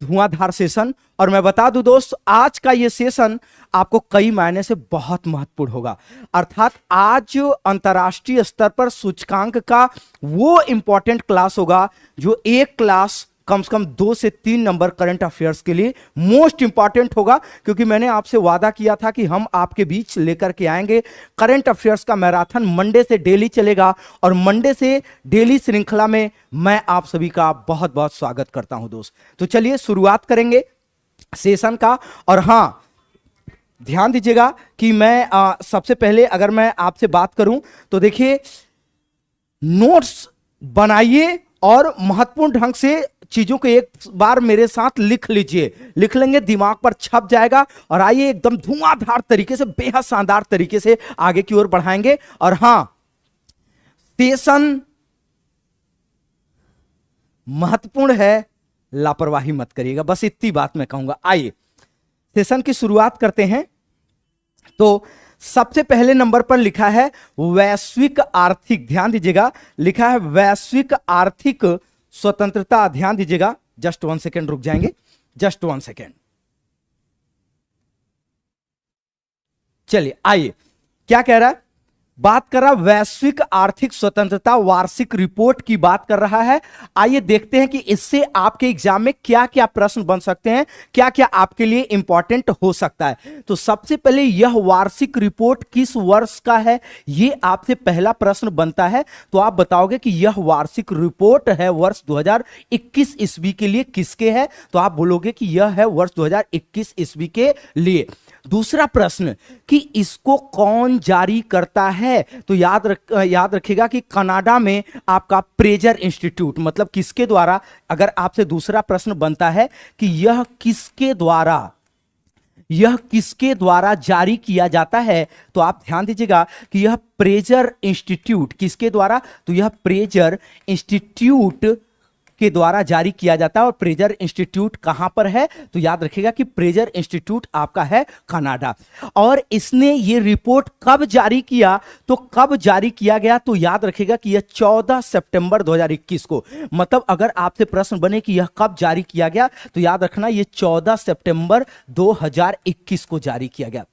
धुआंधार session. और मैं बता दूं दोस्त, आज का ये सेशन आपको कई मायने से बहुत महत्वपूर्ण होगा। अर्थात आज अंतर्राष्ट्रीय स्तर पर सूचकांक का वो इंपॉर्टेंट क्लास होगा जो एक क्लास कम से कम 2 से 3 नंबर करंट अफेयर्स के लिए मोस्ट इंपॉर्टेंट होगा। क्योंकि मैंने आपसे वादा किया था कि हम आपके बीच लेकर के आएंगे करंट अफेयर्स का मैराथन। मंडे से डेली चलेगा और मंडे से डेली श्रृंखला में मैं आप सभी का बहुत बहुत स्वागत करता हूं दोस्त। तो चलिए शुरुआत करेंगे सेशन का। और हां, ध्यान दीजिएगा कि मैं सबसे पहले अगर मैं आपसे बात करूं तो देखिए, नोट्स बनाइए और महत्वपूर्ण ढंग से चीजों को एक बार मेरे साथ लिख लीजिए। लिख लेंगे, दिमाग पर छप जाएगा। और आइए एकदम धुआंधार तरीके से, बेहद शानदार तरीके से आगे की ओर बढ़ाएंगे। और हां, सेशन महत्वपूर्ण है, लापरवाही मत करिएगा, बस इतनी बात मैं कहूंगा। आइए सेशन की शुरुआत करते हैं। तो सबसे पहले नंबर पर लिखा है वैश्विक आर्थिक, ध्यान दीजिएगा, लिखा है वैश्विक आर्थिक स्वतंत्रता। ध्यान दीजिएगा, जस्ट 1 सेकेंड रुक जाएंगे, जस्ट 1 सेकेंड। चलिए आइए, क्या कह रहा है, बात कर रहा वैश्विक आर्थिक स्वतंत्रता वार्षिक रिपोर्ट की बात कर रहा है। आइए देखते हैं कि इससे आपके एग्जाम में क्या क्या प्रश्न बन सकते हैं, क्या क्या आपके लिए इंपॉर्टेंट हो सकता है। तो सबसे पहले, यह वार्षिक रिपोर्ट किस वर्ष का है, यह आपसे पहला प्रश्न बनता है। तो आप बताओगे कि यह वार्षिक रिपोर्ट है वर्ष 2021 ईस्वी के लिए, किसके है, तो आप बोलोगे कि यह है वर्ष 2021 ईस्वी के लिए। दूसरा प्रश्न कि इसको कौन जारी करता है, तो याद रखिएगा कि कनाडा में आपका प्रेजर इंस्टीट्यूट, मतलब किसके द्वारा। अगर आपसे दूसरा प्रश्न बनता है कि यह किसके द्वारा जारी किया जाता है, तो आप ध्यान दीजिएगा कि यह प्रेजर इंस्टीट्यूट किसके द्वारा, तो यह प्रेजर इंस्टीट्यूट के द्वारा जारी किया जाता है। और प्रेजर इंस्टीट्यूट कहां पर है, तो याद रखिएगा कि प्रेजर इंस्टीट्यूट आपका है कनाडा। और इसने ये रिपोर्ट कब जारी किया, तो कब जारी किया गया, तो याद रखिएगा कि यह 14 सितंबर 2021 को। मतलब अगर आपसे प्रश्न बने कि यह कब जारी किया गया, तो याद रखना ये 14 सितंबर 2021 को जारी किया गया।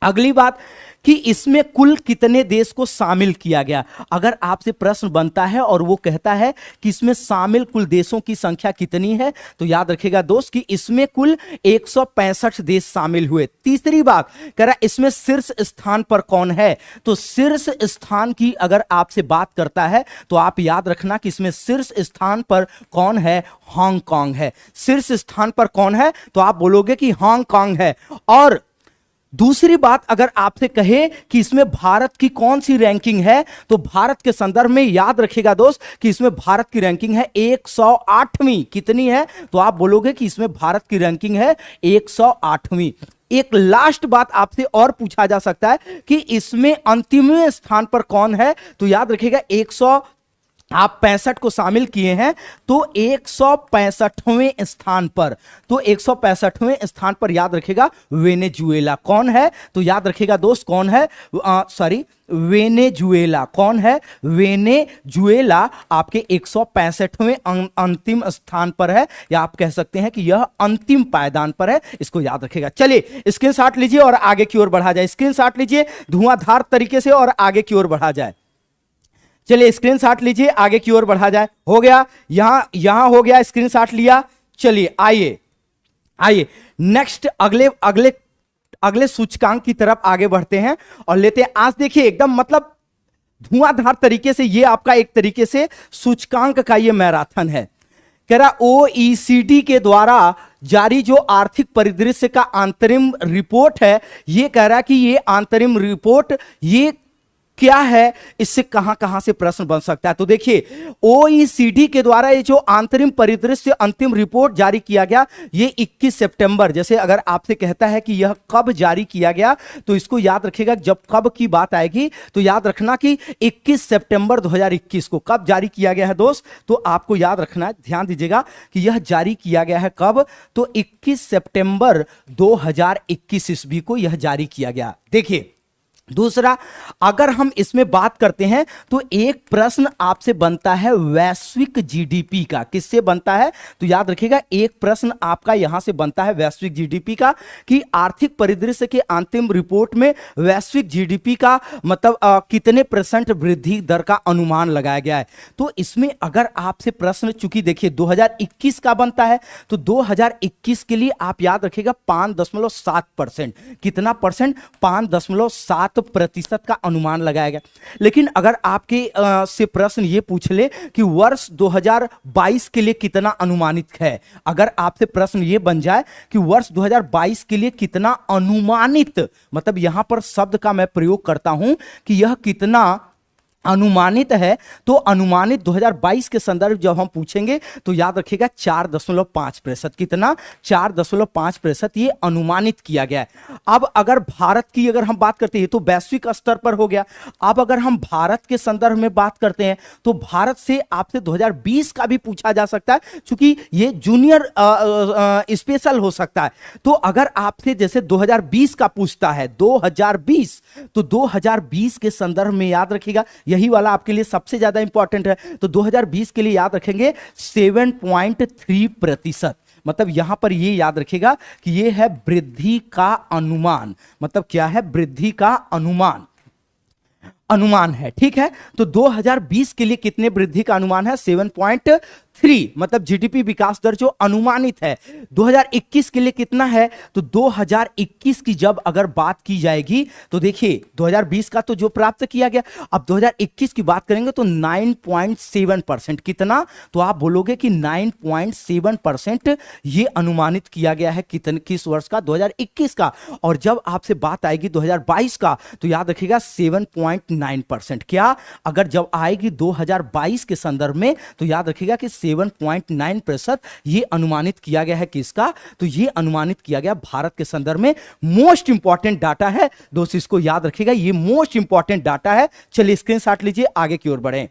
अगली बात कि इसमें कुल कितने देश को शामिल किया गया। अगर आपसे प्रश्न बनता है और वो कहता है कि इसमें शामिल कुल देशों की संख्या कितनी है, तो याद रखिएगा दोस्त कि इसमें कुल 165 देश शामिल हुए। तीसरी बात कह रहा इसमें शीर्ष स्थान पर कौन है, तो शीर्ष स्थान की अगर आपसे बात करता है तो आप याद रखना कि इसमें शीर्ष स्थान पर कौन है, हांगकांग है। शीर्ष स्थान पर कौन है, तो आप बोलोगे कि हांगकांग है। और दूसरी बात, अगर आपसे कहे कि इसमें भारत की कौन सी रैंकिंग है, तो भारत के संदर्भ में याद रखिएगा दोस्त कि इसमें भारत की रैंकिंग है 108वीं। कितनी है, तो आप बोलोगे कि इसमें भारत की रैंकिंग है 108वीं। एक लास्ट बात आपसे और पूछा जा सकता है कि इसमें अंतिमवें स्थान पर कौन है, तो याद रखिएगा 100 आप 65 को शामिल किए हैं, तो 165वें स्थान पर, तो 165वें स्थान पर याद रखिएगा वेनेजुएला। कौन है, तो याद रखिएगा दोस्त कौन है, वेनेजुएला। कौन है, वेनेजुएला आपके 165वें अंतिम स्थान पर है, या आप कह सकते हैं कि यह अंतिम पायदान पर है। इसको याद रखिएगा। चलिए स्क्रीनशॉट लीजिए और आगे की ओर बढ़ा जाए। स्क्रीनशॉट लीजिए धुआंधार तरीके से और आगे की ओर बढ़ा जाए। चलिए स्क्रीनशॉट लीजिए, आगे की ओर बढ़ा जाए। हो गया, यहां हो गया, स्क्रीनशॉट लिया। चलिए आइए नेक्स्ट अगले सूचकांक की तरफ आगे बढ़ते हैं और लेते हैं। आज देखिए एकदम मतलब धुआंधार तरीके से ये आपका एक तरीके से सूचकांक का ये मैराथन है। कह रहा ओईसीडी के द्वारा जारी जो आर्थिक परिदृश्य का अंतरिम रिपोर्ट है, ये कह रहा है कि ये अंतरिम रिपोर्ट ये क्या है, इससे कहां कहां से प्रश्न बन सकता है। तो देखिए ओईसीडी के द्वारा ये जो अंतरिम परिदृश्य अंतिम रिपोर्ट जारी किया गया, ये 21 सितंबर, जैसे अगर आपसे कहता है कि यह कब जारी किया गया, तो इसको याद रखिएगा, जब कब की बात आएगी तो याद रखना कि 21 सितंबर 2021 को कब जारी किया गया है दोस्त, तो आपको याद रखना है, ध्यान दीजिएगा कि यह जारी किया गया है कब, तो 21 सितंबर 2021 ईस्वी को यह जारी किया गया। देखिए दूसरा, अगर हम इसमें बात करते हैं तो एक प्रश्न आपसे बनता है वैश्विक जीडीपी का। किससे बनता है? तो याद रखिएगा, एक प्रश्न आपका यहां से बनता है वैश्विक जीडीपी का, कि आर्थिक परिदृश्य के अंतिम रिपोर्ट में वैश्विक जीडीपी का मतलब कितने % वृद्धि दर का अनुमान लगाया गया है। तो इसमें अगर आपसे प्रश्न, चूंकि देखिए 2021 का बनता है, तो 2021 के लिए आप याद रखिएगा 5.7%। कितना परसेंट? 5.7% का अनुमान लगाया गया। लेकिन अगर आपके से प्रश्न ये पूछ ले कि वर्ष 2022 के लिए कितना अनुमानित है, अगर आपसे प्रश्न ये बन जाए कि वर्ष 2022 के लिए कितना अनुमानित, मतलब यहां पर शब्द का मैं प्रयोग करता हूं कि यह कितना अनुमानित है, तो अनुमानित 2022 के संदर्भ जब हम पूछेंगे तो याद रखिएगा 4.5%। कितना? 4.5% ये अनुमानित किया गया है। अब अगर भारत की अगर हम बात करते हैं तो वैश्विक स्तर पर हो गया। अब अगर हम भारत के संदर्भ में बात करते हैं तो भारत से आपसे 2020 का भी पूछा जा सकता है, क्योंकि ये जूनियर स्पेशल हो सकता है। तो अगर आपसे जैसे 2020 का पूछता है, 2020, तो 2020 के संदर्भ में याद रखिएगा, यही वाला आपके लिए सबसे ज्यादा इंपॉर्टेंट है। तो 2020 के लिए याद रखेंगे 7.3%। मतलब यहां पर ये याद रखिएगा कि ये है वृद्धि का अनुमान। मतलब क्या है? वृद्धि का अनुमान है। ठीक है, तो 2020 के लिए कितने वृद्धि का अनुमान है? 7.3, मतलब जीडीपी विकास दर जो अनुमानित है। 2021 के लिए कितना है? तो 2021 की जब अगर बात की जाएगी तो देखिए 2020 का तो जो प्राप्त किया गया, अब 2021 की बात करेंगे तो 9.7%। कितना? तो आप बोलोगे कि 9.7% ये अनुमानित किया गया है। किस वर्ष का? 2021 का। और जब आपसे बात आएगी 2022 का तो याद रखिएगा 7.9%। क्या? अगर जब आएगी 2022 के संदर्भ में तो याद रखिएगा कि 7.9% ये अनुमानित किया गया है। किसका? तो ये अनुमानित किया गया भारत के संदर्भ में। मोस्ट इंपॉर्टेंट डाटा है दोस्त, इसको याद रखिएगा, ये मोस्ट इंपॉर्टेंट डाटा है। चलिए स्क्रीनशॉट लीजिए, आगे की ओर बढ़ें।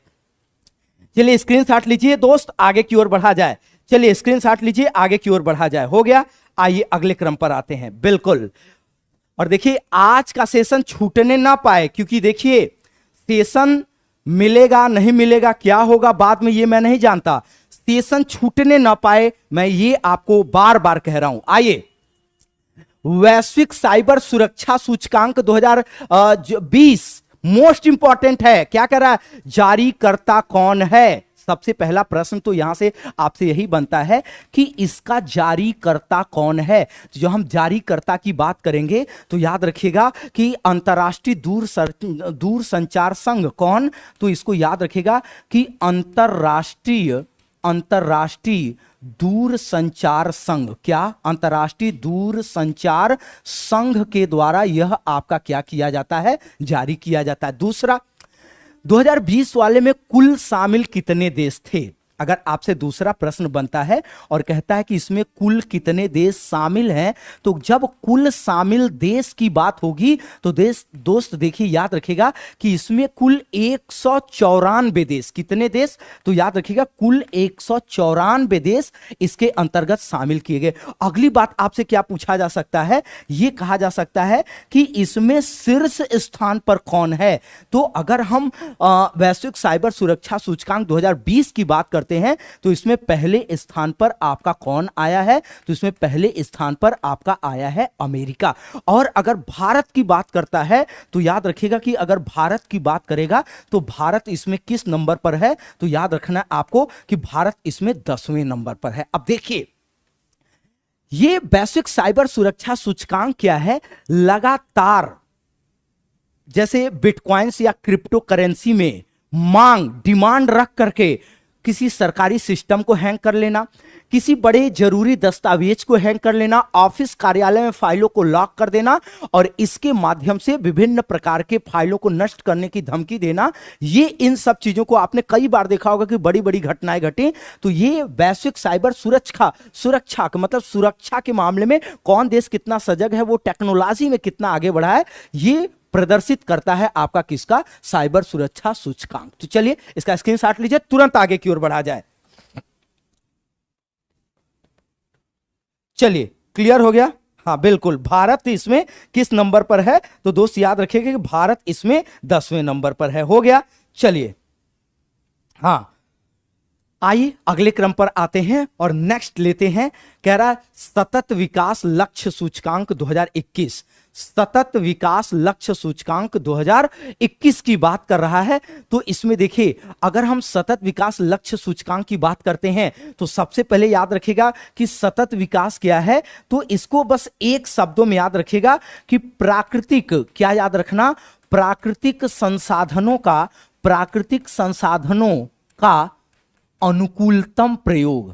चलिए स्क्रीनशॉट लीजिए दोस्त, आगे की ओर बढ़ा जाए। चलिए स्क्रीनशॉट लीजिए, आगे की ओर बढ़ा जाए। हो गया? आइए अगले क्रम पर आते हैं। बिल्कुल। और देखिए आज का सेशन छूटने ना पाए, क्योंकि देखिए सेशन मिलेगा नहीं मिलेगा, क्या होगा बाद में, ये मैं नहीं जानता। सेशन छूटने ना पाए, मैं ये आपको बार बार कह रहा हूं। आइए, वैश्विक साइबर सुरक्षा सूचकांक 2020 मोस्ट इंपॉर्टेंट है। क्या कर रहा है? जारीकर्ता कौन है? सबसे पहला प्रश्न तो यहां से आपसे यही बनता है कि इसका जारीकर्ता कौन है। तो जो हम जारीकर्ता की बात करेंगे तो याद रखिएगा कि अंतर्राष्ट्रीय दूरसंचार संघ। कौन? तो इसको याद रखिएगा कि अंतर्राष्ट्रीय दूरसंचार संघ। क्या? अंतर्राष्ट्रीय दूरसंचार संघ के द्वारा यह आपका क्या किया जाता है? जारी किया जाता है। दूसरा, 2020 वाले में कुल शामिल कितने देश थे? अगर आपसे दूसरा प्रश्न बनता है और कहता है कि इसमें कुल कितने देश शामिल हैं, तो जब कुल शामिल देश की बात होगी तो दोस्त देखिए याद रखिएगा कि इसमें कुल 194 देश। कितने देश? तो याद रखिएगा कुल 194 देश इसके अंतर्गत शामिल किए गए। अगली बात आपसे क्या पूछा जा सकता है? यह कहा जा सकता है कि इसमें शीर्ष स्थान पर कौन है। तो अगर हम वैश्विक साइबर सुरक्षा सूचकांक 2020 की बात करते हैं तो इसमें पहले स्थान पर आपका कौन आया है? तो इसमें पहले स्थान पर आपका आया है अमेरिका। और अगर भारत की बात करता है तो याद रखिएगा कि अगर भारत की बात करेगा तो भारत इसमें किस नंबर पर है? तो याद रखना है आपको कि भारत इसमें 10वें नंबर पर है। अब देखिए ये वैश्विक साइबर सुरक्षा सूचकांक क्या है? लगातार जैसे बिटकॉइंस या क्रिप्टो करेंसी में डिमांड रख करके किसी सरकारी सिस्टम को हैंग कर लेना, किसी बड़े जरूरी दस्तावेज को हैंग कर लेना, ऑफिस कार्यालय में फाइलों को लॉक कर देना और इसके माध्यम से विभिन्न प्रकार के फाइलों को नष्ट करने की धमकी देना, ये इन सब चीजों को आपने कई बार देखा होगा कि बड़ी बड़ी घटनाएं घटी। तो ये वैश्विक साइबर सुरक्षा मतलब सुरक्षा के मामले में कौन देश कितना सजग है, वो टेक्नोलॉजी में कितना आगे बढ़ा है, ये प्रदर्शित करता है आपका किसका? साइबर सुरक्षा सूचकांक। तो चलिए इसका स्क्रीनशॉट लीजिए, तुरंत आगे की ओर बढ़ा जाए। चलिए क्लियर हो गया? हाँ बिल्कुल, भारत इसमें किस नंबर पर है? तो दोस्त याद रखिएगा कि भारत इसमें 10वें नंबर पर है। हो गया, चलिए हाँ आइए अगले क्रम पर आते हैं और नेक्स्ट लेते हैं। कह रहा सतत विकास लक्ष्य सूचकांक 2021, सतत विकास लक्ष्य सूचकांक 2021 की बात कर रहा है। तो इसमें देखिए, अगर हम सतत विकास लक्ष्य सूचकांक की बात करते हैं तो सबसे पहले याद रखिएगा कि सतत विकास क्या है। तो इसको बस एक शब्दों में याद रखिएगा कि प्राकृतिक, क्या याद रखना? प्राकृतिक संसाधनों का, प्राकृतिक संसाधनों का अनुकूलतम प्रयोग,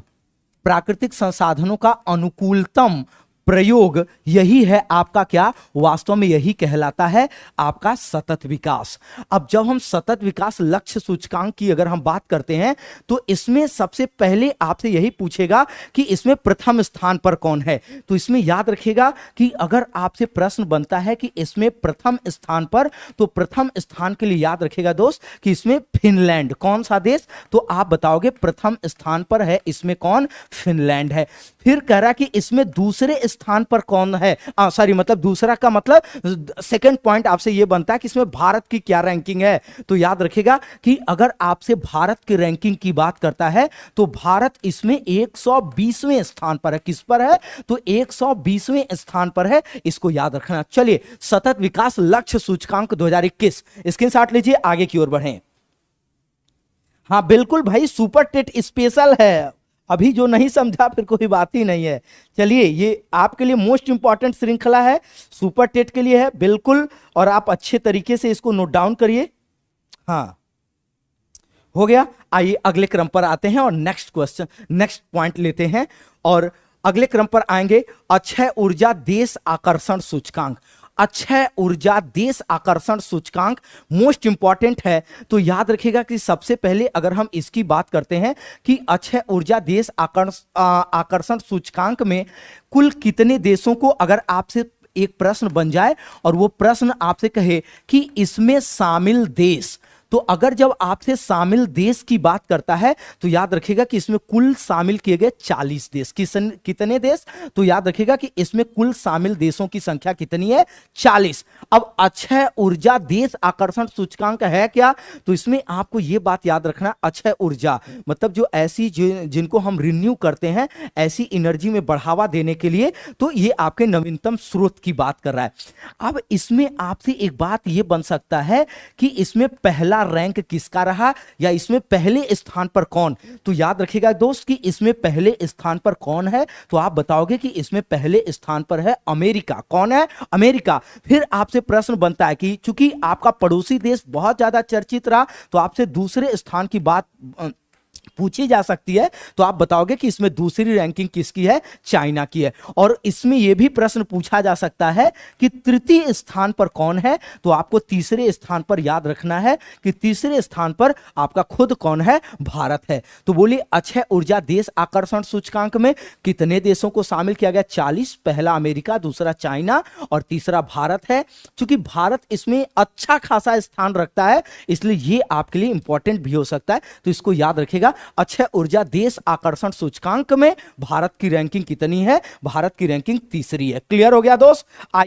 प्राकृतिक संसाधनों का अनुकूलतम प्रयोग, यही है आपका क्या? वास्तव में यही कहलाता है आपका सतत विकास। अब जब हम सतत विकास लक्ष्य सूचकांक की अगर हम बात करते हैं तो इसमें सबसे पहले आपसे यही पूछेगा कि इसमें प्रथम स्थान पर कौन है। तो इसमें याद रखिएगा कि अगर आपसे प्रश्न बनता है कि इसमें प्रथम स्थान पर, तो प्रथम स्थान के लिए याद रखिएगा दोस्त कि इसमें फिनलैंड, कौन सा देश? तो आप बताओगे प्रथम स्थान पर है इसमें कौन? फिनलैंड है। फिर कह रहा कि इसमें दूसरे स्थान पर कौन है? सॉरी, मतलब दूसरा का मतलब सेकंड पॉइंट आपसे यह बनता है कि इसमें भारत की क्या रैंकिंग है। तो याद रखिएगा कि अगर आपसे भारत की रैंकिंग की बात करता है तो भारत इसमें 120वें स्थान पर है। किस पर है? तो 120वें स्थान पर है, इसको याद रखना। चलिए, सतत विकास लक्ष्य सूचकांक 2021 स्क्रीनशॉट लीजिए, आगे की ओर बढ़ें। हाँ बिल्कुल भाई, सुपर टेट स्पेशल है। अभी जो नहीं समझा फिर कोई बात ही नहीं है। चलिए, ये आपके लिए मोस्ट इंपॉर्टेंट श्रृंखला है, सुपर टेट के लिए है बिल्कुल, और आप अच्छे तरीके से इसको नोट डाउन करिए। हाँ हो गया, आइए अगले क्रम पर आते हैं और नेक्स्ट क्वेश्चन, नेक्स्ट पॉइंट लेते हैं और अगले क्रम पर आएंगे। अक्षय ऊर्जा देश आकर्षण सूचकांक, अक्षय ऊर्जा देश आकर्षण सूचकांक मोस्ट इंपॉर्टेंट है। तो याद रखिएगा कि सबसे पहले अगर हम इसकी बात करते हैं कि अक्षय ऊर्जा देश आकर्षण सूचकांक में कुल कितने देशों को, अगर आपसे एक प्रश्न बन जाए और वो प्रश्न आपसे कहे कि इसमें शामिल देश, तो अगर जब आपसे शामिल देश की बात करता है तो याद रखिएगा कि इसमें कुल शामिल किए गए 40 देश। कितने देश? तो याद रखिएगा कि इसमें कुल शामिल देशों की संख्या कितनी है? 40। अब अक्षय ऊर्जा देश आकर्षण सूचकांक है क्या? तो इसमें आपको यह बात याद रखना, अक्षय ऊर्जा मतलब जो ऐसी जिनको हम रिन्यू करते हैं, ऐसी एनर्जी में बढ़ावा देने के लिए, तो ये आपके नवीनतम स्रोत की बात कर रहा है। अब इसमें आपसे एक बात यह बन सकता है कि इसमें पहला रैंक किसका रहा या इसमें पहले स्थान पर कौन? तो याद रखिएगा दोस्त कि इसमें पहले स्थान पर कौन है? तो आप बताओगे कि इसमें पहले स्थान पर है अमेरिका। कौन है? अमेरिका। फिर आपसे प्रश्न बनता है कि चूंकि आपका पड़ोसी देश बहुत ज्यादा चर्चित रहा तो आपसे दूसरे स्थान की बात पूछी जा सकती है, तो आप बताओगे कि इसमें दूसरी रैंकिंग किसकी है? चाइना की है। और इसमें यह भी प्रश्न पूछा जा सकता है कि तृतीय स्थान पर कौन है? तो आपको तीसरे स्थान पर याद रखना है कि तीसरे स्थान पर आपका खुद कौन है? भारत है। तो बोलिए, अक्षय ऊर्जा देश आकर्षण सूचकांक में कितने देशों को शामिल किया गया? 40। पहला अमेरिका, दूसरा चाइना और तीसरा भारत है। क्योंकि भारत इसमें अच्छा खासा स्थान रखता है इसलिए यह आपके लिए इंपॉर्टेंट भी हो सकता है, तो इसको याद रखिएगा। अक्षय ऊर्जा देश आकर्षण सूचकांक में भारत की रैंकिंग कितनी है? भारत की रैंकिंग तीसरी है। क्लियर हो गया दोस्त? आइए